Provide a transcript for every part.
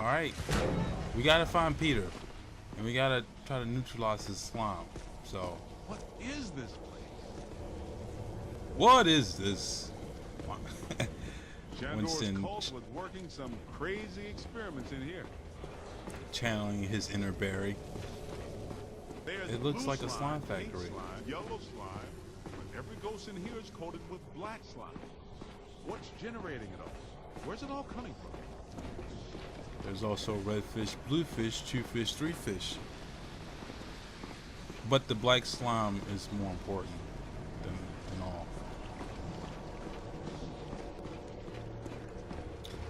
Alright. We gotta find Peter. And we gotta try to neutralize his slime. So. What is this place? What is this? Shandor's Winston cult was working some crazy experiments in here. channeling his inner Barry. There's It looks blue like a slime pink factory. slime, yellow slime, but every ghost in here is coated with black slime. What's generating it all? Where's it all coming from? There's also red fish, blue fish, two fish, three fish. But the black slime is more important than all.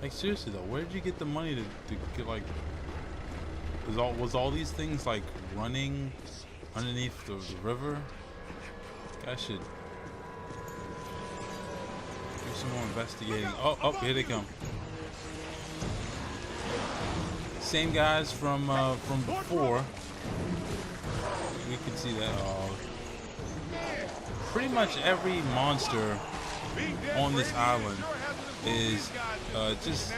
Like seriously though, where did you get the money to get like? Was all these things like running underneath the river? Guys should do some more investigating. Oh, here they come. Same guys from before. We can see that. Pretty much every monster on this island is just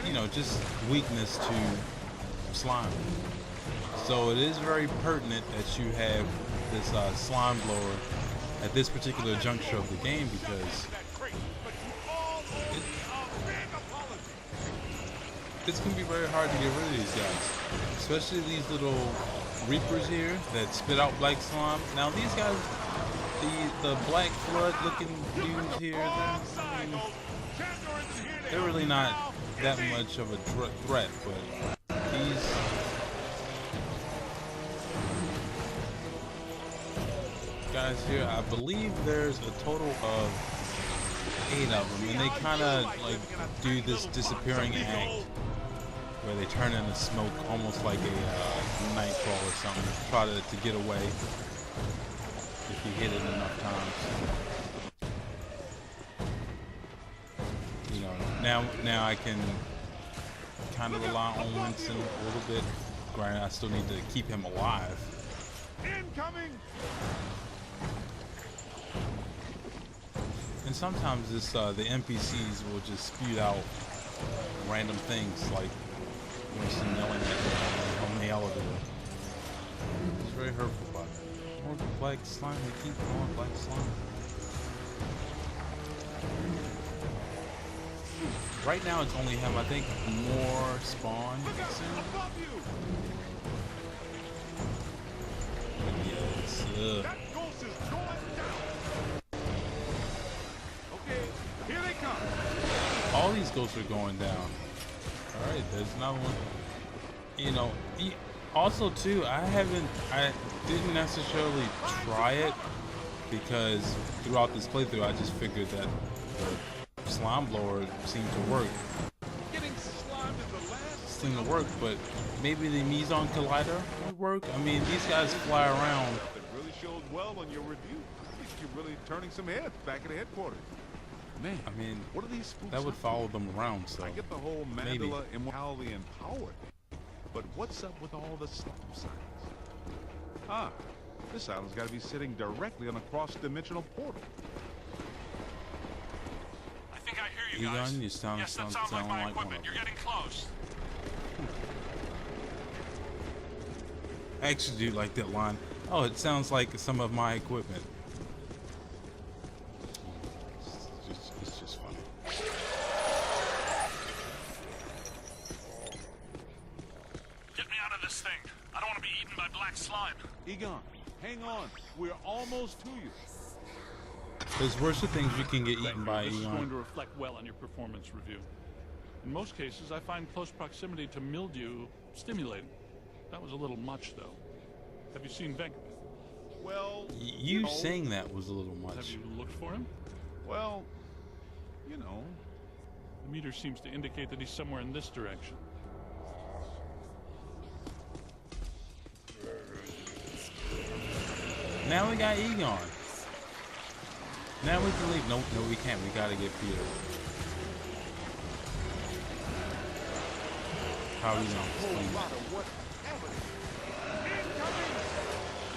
weakness to slime. So it is very pertinent that you have this slime blower at this particular juncture of the game because it's gonna be very hard to get rid of these guys, especially these little reapers here that spit out black slime. Now these guys, the black flood looking dudes here, they're really not that much of a threat, but these guys here, I believe there's a total of 8 of them, and they kind of like do this disappearing act where they turn into smoke, almost like a night crawl or something. Try to get away if you hit it enough times. You know, now I can kind of rely on Winston a little bit. Granted, I still need to keep him alive. Incoming! And sometimes this the NPCs will just spew out random things like Winston yelling at me on the elevator. It's very hurtful, but more black slime. They keep calling black slime. Right now it's only him. I think more spawn soon. Yes. That ghost is going down. Okay, here they come. All these ghosts are going down. All right, there's another one. You know, also too, I didn't necessarily try it because throughout this playthrough, I just figured that the slime blower seemed to work. Getting slimed is the last Seemed to work, but maybe the Meson Collider would work. I mean, these guys fly around. that really showed well on your review. I think you're really turning some heads back at the headquarters. Man, I mean, what are these spooks that would up to? follow them around. So I get the whole maybe. Mandela immortality and power thing, but what's up with all the slime signs? Ah, this island's got to be sitting directly on a cross-dimensional portal. I think I hear you guys. Egon, you sound Yes, that sounds like my one equipment. of You're them. getting close. I actually do like that line. Oh, it sounds like some of my equipment. It's just funny. Get me out of this thing. I don't want to be eaten by black slime. Egon, hang on. We're almost to you. There's worse things you can get eaten by, This is going to Egon. reflect well on your performance review. In most cases, I find close proximity to mildew stimulating. That was a little much, though. Have you seen Venk? Well, You saying that was a little Have much. you looked for him? well, you know. The meter seems to indicate that he's somewhere in this direction. Now we got Egon. Now we can leave. No, we can't. We gotta get Peter. How are we gonna explain that?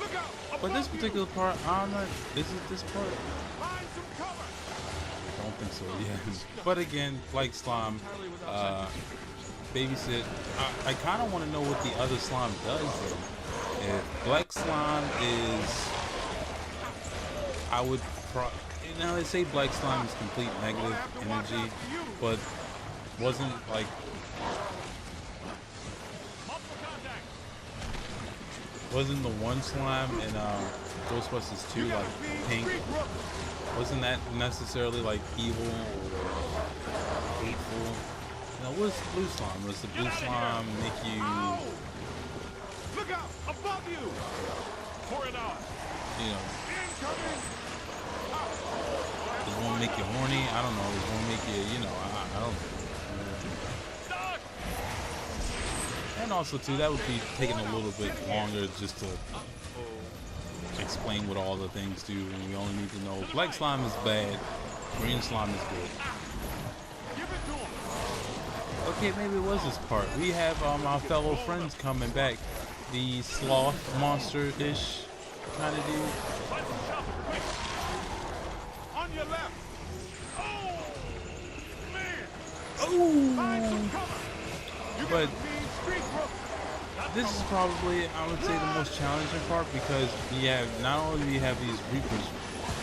Look out! But this particular part, I'm not. Is it this part? Find some cover! I don't think so. Yeah. But again, like slime, babysit. I kind of want to know what the other slime does though. If black slime is, I would now they say black slime is complete negative energy, but wasn't like wasn't the one slime in Ghostbusters 2 like pink? Wasn't that necessarily like evil or hateful? No, what's the blue slime? Was the blue slime make you? Look out! Above you! Pour it on. You know, Incoming! does one make you horny? I don't know. Does one make you? You know, I don't know. And also too, that would be taking a little bit longer just to explain what all the things do, and we only need to know black slime is bad, green slime is good. Okay, maybe it was this part. We have our fellow friends coming back. The sloth monster-ish kind of dude. On your left! Oh! But this is probably, I would say, the most challenging part, because you have, not only do you have these Reapers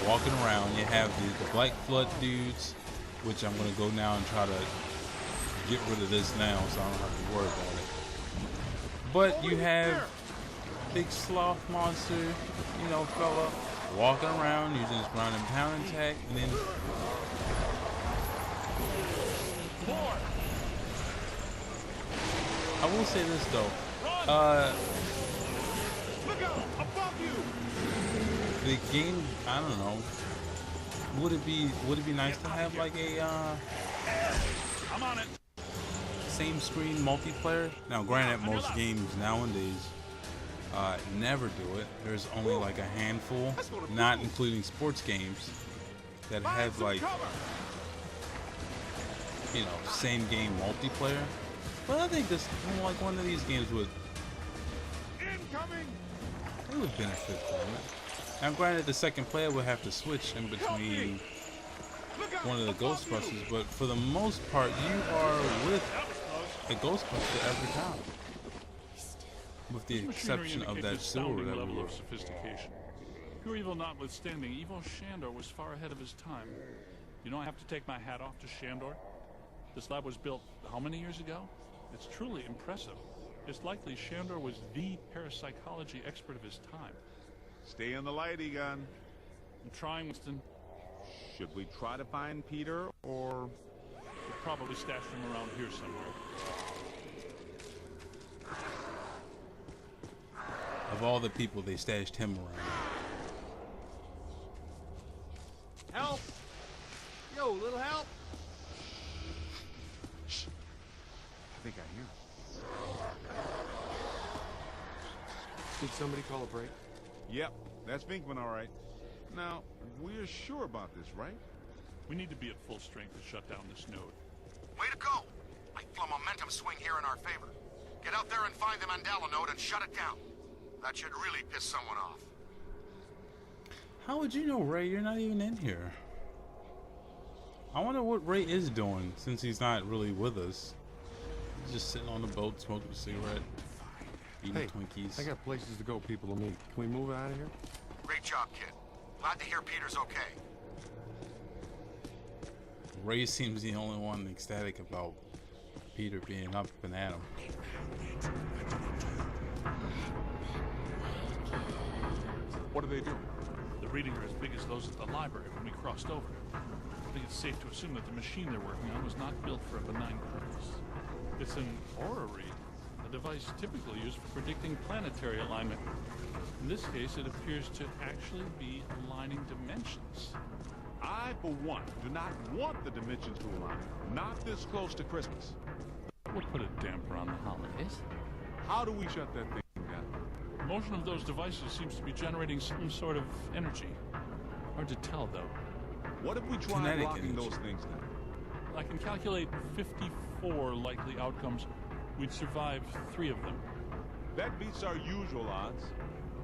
walking around, you have the Black Flood dudes, which I'm going to go now and try to get rid of this now so I don't have to worry about it. But you have big sloth monster, you know, fella, walking around using his ground and pound attack, and then I will say this though, Look out! Above you! the game, I don't know, would it be nice to have like a I'm on it. same screen multiplayer? Now granted, most games nowadays never do it. There's only like a handful, not including sports games, that have like, you know, same game multiplayer. But I think this, like, one of these games would, Incoming! it would benefit from it. Now granted, the second player would have to switch in between one of the Ghostbusters, but for the most part, you are with a Ghostbuster every time, with the exception of that sewer that we level were. of sophistication. Pure evil notwithstanding, Evil Shandor was far ahead of his time. You know, I have to take my hat off to Shandor. This lab was built how many years ago? It's truly impressive. It's likely Shandor was the parapsychology expert of his time. Stay in the light, Egon. I'm trying, Winston. Should we try to find Peter, or... We'll probably stash him around here somewhere. Of all the people, they stashed him around. Help! Yo, little help! I think I hear him. Did somebody call a break? Yep, that's Vinkman, all right. Now, we're sure about this, right? We need to be at full strength to shut down this node. Way to go! I feel a momentum swing here in our favor. Get out there and find the Mandela node and shut it down. That should really piss someone off. How would you know, Ray? You're not even in here. I wonder what Ray is doing, since he's not really with us. He's just sitting on the boat, smoking a cigarette, eating Hey, Twinkies. I got places to go, people to meet. Can we move out of here? Great job, kid. Glad to hear Peter's okay. Ray seems the only one ecstatic about Peter being up and at him. What are they doing? The readings are as big as those at the library when we crossed over. I think it's safe to assume that the machine they're working on was not built for a benign purpose. It's an aura read, a device typically used for predicting planetary alignment. In this case, it appears to actually be aligning dimensions. I, for one, do not want the dimensions to align. Not this close to Christmas. That would put a damper on the holidays. How do we shut that thing down? The motion of those devices seems to be generating some sort of energy. Hard to tell, though. What if we try Kinetic blocking energy. those things now? I can calculate 54 likely outcomes. We'd survive 3 of them. That beats our usual odds.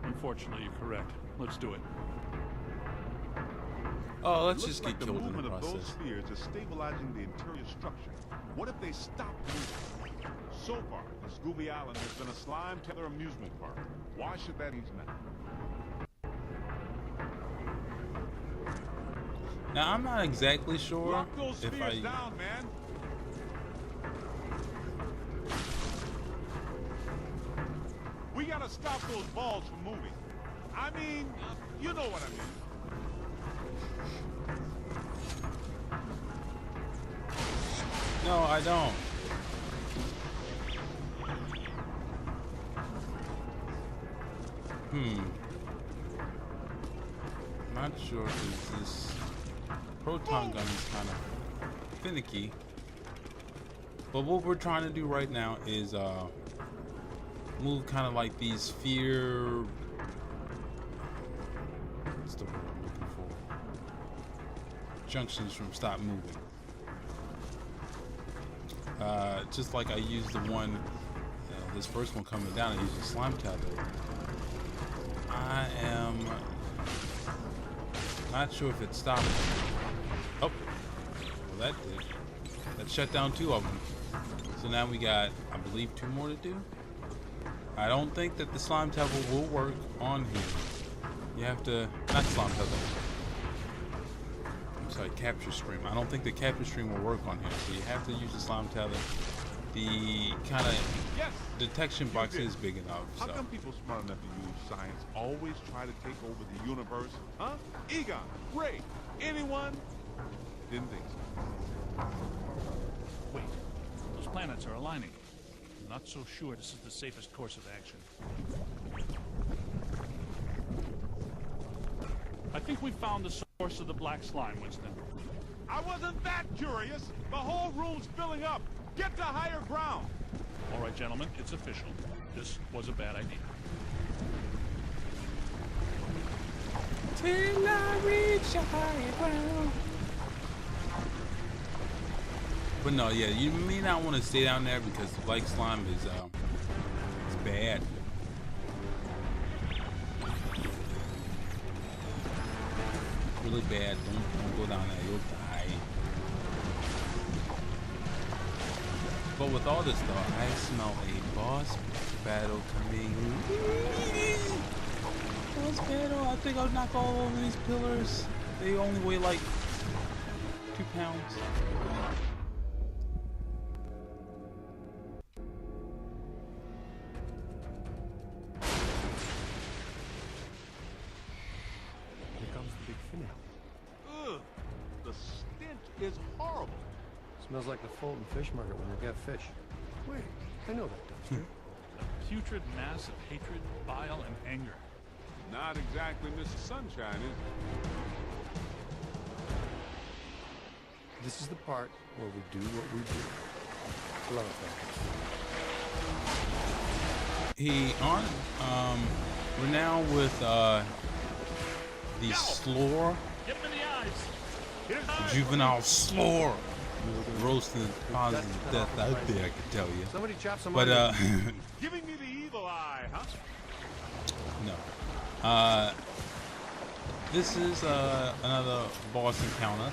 Unfortunately, you're correct. Let's do it. Oh, let's Looks just like get the killed in the movement of those process. spheres is stabilizing the interior structure. What if they stop moving? So far, Scooby Island has been a slime tether amusement park. Why should that change now? Now I'm not exactly sure Lock those if spheres down, man. We gotta stop those balls from moving. I mean, you know what I mean. No, I don't. Not sure if this proton gun is kind of finicky. But what we're trying to do right now is move kind of like these sphere. What's the word I'm looking for? Junctions from stop moving. Just like I used the one, this first one coming down, I used a slime tether. I am not sure if it stopped. Oh, well that shut down 2 of them. So now we got, I believe, 2 more to do. I don't think that the slime tether will work on here. You have to, not slime tether. I'm sorry, capture stream. I don't think the capture stream will work on here. So you have to use the slime tether. The kind of detection box is big enough. How So. come people smart enough to use science always try to take over the universe? Huh? Egon, Ray, anyone? Didn't think so. Wait, those planets are aligning. I'm not so sure this is the safest course of action. I think we found the source of the black slime, Winston. I wasn't that curious. The whole room's filling up. Get to higher ground. All right, gentlemen, it's official. This was a bad idea. Till I reach a higher ground. But no, yeah, you may not want to stay down there because the black slime is it's bad. Really bad. Don't go down there. You'll die. But with all this though, I smell a boss battle coming. Boss battle. I think I'll knock all over these pillars. They only weigh like 2 pounds. The stench is horrible. Smells like the Fulton fish market when they get fish. Wait, I know that dumpster. A putrid mass of hatred, bile, and anger. Not exactly Mr. Sunshine, is it? This is the part where we do what we do. Love that. We're now with the slore. Get him in the eyes. Juvenile slore. Roasting causes death out there, I can tell you. Somebody chop some But Giving me the evil eye, huh? no. This is another boss encounter.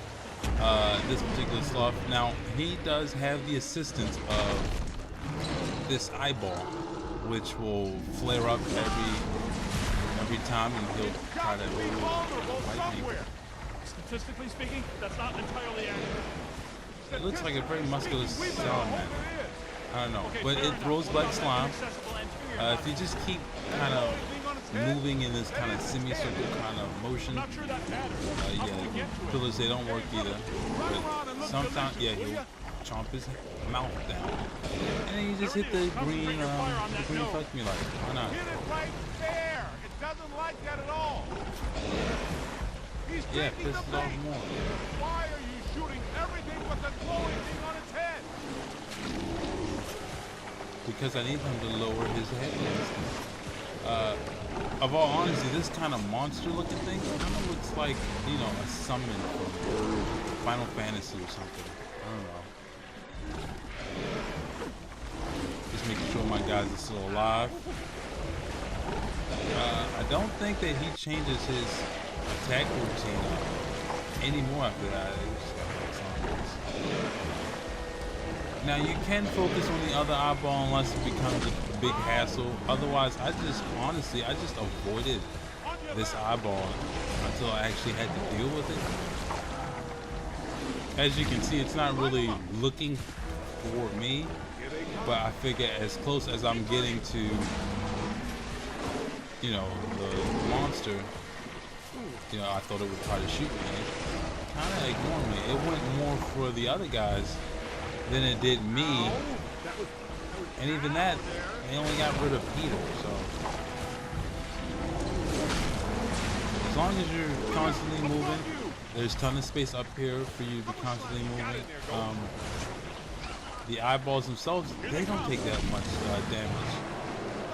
This particular sloth. Now he does have the assistance of this eyeball, which will flare up every time, and he'll try to fight me. Statistically speaking, that's not entirely accurate. It looks like a very muscular salamander. I don't know, but it throws black slime. If you just keep kind of moving in this kind of semicircle kind of motion, yeah, pillars, they don't work either. But sometimes, yeah, he'll chomp his mouth down, and then you just hit the green fuck me light. Why not? Hit it right there. It doesn't like that at all. He's Yeah, taking piss the it off bait. more. Why are you shooting everything but the glowing thing on its head? Because I need him to lower his head. Of all honesty, this kind of monster-looking thing kind of looks like, you know, a summon from Final Fantasy or something. I don't know. Just making sure my guys are still alive. I don't think that he changes his attack routine anymore after that. Now you can focus on the other eyeball unless it becomes a big hassle. Otherwise, I just avoided this eyeball until I actually had to deal with it. As you can see, it's not really looking for me, but I figure as close as I'm getting to, you know, the monster, you know, I thought it would try to shoot me. Kind of ignored me. It went more for the other guys than it did me. And even that, they only got rid of Peter, so. As long as you're constantly moving, there's a ton of space up here for you to be constantly moving. The eyeballs themselves, they don't take that much damage.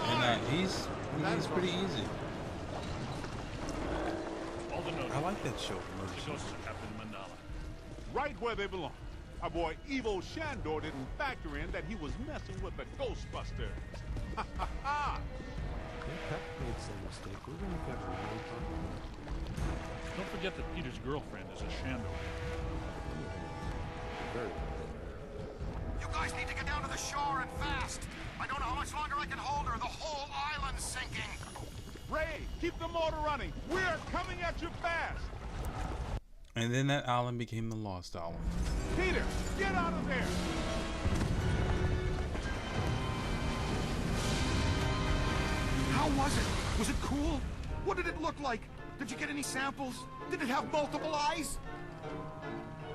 And he's pretty easy. I like that show. Right where they belong. Our boy Evo Shandor didn't factor in that he was messing with the Ghostbusters. Ha ha ha! Pep made some mistake. We're gonna get really popular. Don't forget that Peter's girlfriend is a Shandor. Very You guys need to get down to the shore and fast. I don't know how much longer I can hold her. The whole island's sinking. Ray, keep the motor running. We're coming at you fast. And then that island became the Lost Island. Peter, get out of there. How was it? Was it cool? What did it look like? Did you get any samples? Did it have multiple eyes?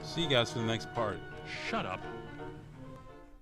See you guys for the next part. Shut up.